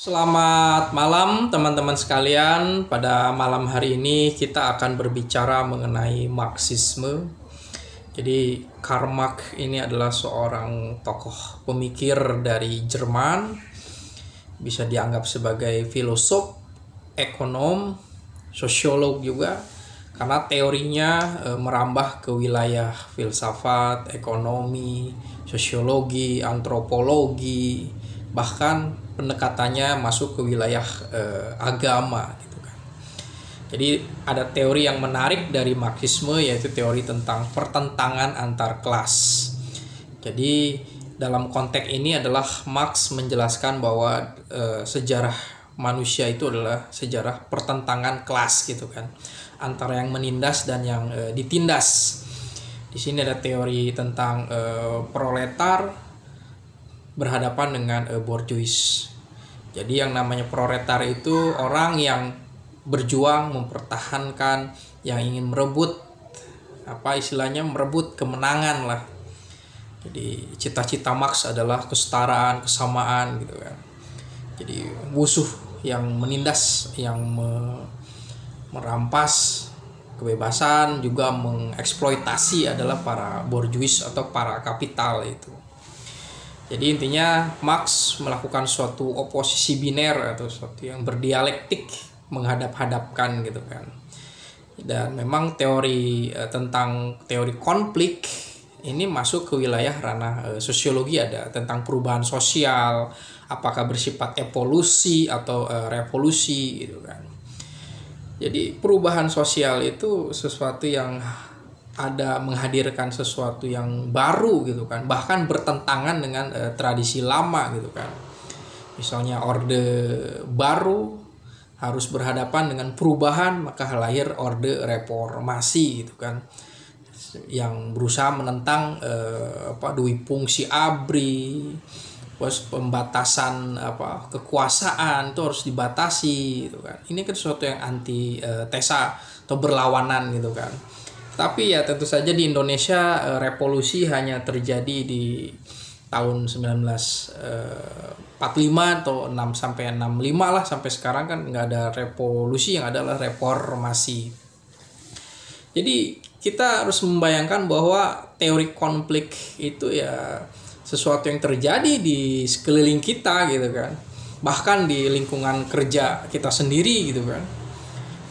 Selamat malam teman-teman sekalian. Pada malam hari ini kita akan berbicara mengenai Marxisme. Jadi Karl Marx ini adalah seorang tokoh pemikir dari Jerman. Bisa dianggap sebagai filosof, ekonom, sosiolog juga. Karena teorinya merambah ke wilayah filsafat, ekonomi, sosiologi, antropologi, bahkan pendekatannya masuk ke wilayah agama gitu kan. Jadi ada teori yang menarik dari Marxisme, yaitu teori tentang pertentangan antar kelas. Jadi dalam konteks ini adalah Marx menjelaskan bahwa sejarah manusia itu adalah sejarah pertentangan kelas gitu kan, antara yang menindas dan yang ditindas. Di sini ada teori tentang proletar berhadapan dengan bourgeois. Jadi yang namanya proletar itu orang yang berjuang mempertahankan, yang ingin merebut merebut kemenangan lah. Jadi cita-cita Marx adalah kesetaraan, kesamaan gitu kan. Jadi musuh yang menindas, yang merampas kebebasan, juga mengeksploitasi adalah para bourgeois atau para kapital itu. Jadi intinya Marx melakukan suatu oposisi biner atau suatu yang berdialektik, menghadap-hadapkan gitu kan. Dan memang teori tentang teori konflik ini masuk ke wilayah ranah sosiologi, ada tentang perubahan sosial, apakah bersifat evolusi atau revolusi gitu kan. Jadi perubahan sosial itu sesuatu yang ada menghadirkan sesuatu yang baru gitu kan, bahkan bertentangan dengan tradisi lama gitu kan. Misalnya orde baru harus berhadapan dengan perubahan, maka lahir orde reformasi gitu kan, yang berusaha menentang dui fungsi ABRI, terus pembatasan kekuasaan itu harus dibatasi gitu kan. Ini kan sesuatu yang anti tesa atau berlawanan gitu kan. Tapi ya tentu saja di Indonesia revolusi hanya terjadi di tahun 1945 atau 6 sampai 65 lah, sampai sekarang kan nggak ada revolusi, yang ada adalah reformasi. Jadi kita harus membayangkan bahwa teori konflik itu ya sesuatu yang terjadi di sekeliling kita gitu kan. Bahkan di lingkungan kerja kita sendiri gitu kan.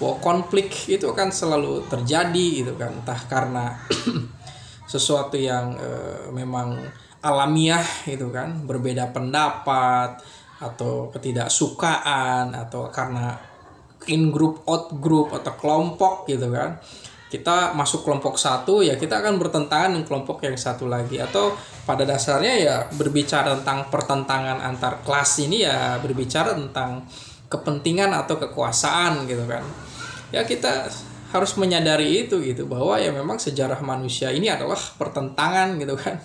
Bahwa konflik itu akan selalu terjadi gitu kan, entah karena sesuatu yang memang alamiah gitu kan, berbeda pendapat atau ketidaksukaan, atau karena in group out group atau kelompok gitu kan. Kita masuk kelompok satu ya kita akan bertentangan dengan kelompok yang satu lagi, atau pada dasarnya ya berbicara tentang pertentangan antar kelas ini ya berbicara tentang kepentingan atau kekuasaan gitu kan. Ya kita harus menyadari itu gitu, bahwa ya memang sejarah manusia ini adalah pertentangan gitu kan,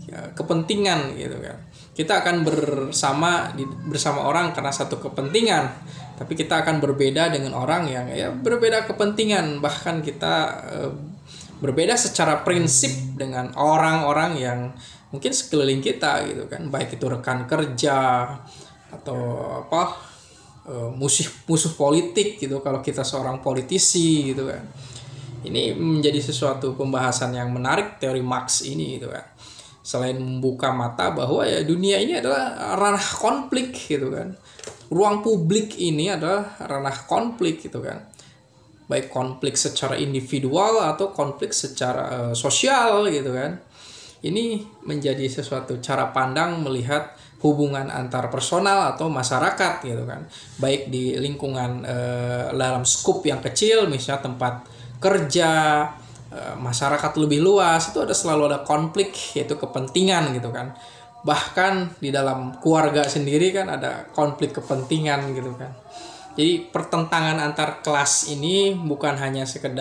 ya, kepentingan gitu kan. Kita akan bersama orang karena satu kepentingan, tapi kita akan berbeda dengan orang yang ya berbeda kepentingan, bahkan kita berbeda secara prinsip dengan orang-orang yang mungkin sekeliling kita gitu kan, baik itu rekan kerja atau musuh politik gitu kalau kita seorang politisi gitu kan. Ini menjadi sesuatu pembahasan yang menarik teori Marx ini gitu kan. Selain membuka mata bahwa ya dunia ini adalah ranah konflik gitu kan. Ruang publik ini adalah ranah konflik gitu kan. Baik konflik secara individual atau konflik secara sosial gitu kan. Ini menjadi sesuatu cara pandang melihat hubungan antar personal atau masyarakat gitu kan, baik di lingkungan dalam skup yang kecil, misalnya tempat kerja, masyarakat lebih luas, itu selalu ada konflik, yaitu kepentingan gitu kan. Bahkan di dalam keluarga sendiri kan ada konflik kepentingan gitu kan. Jadi pertentangan antar kelas ini bukan hanya sekedar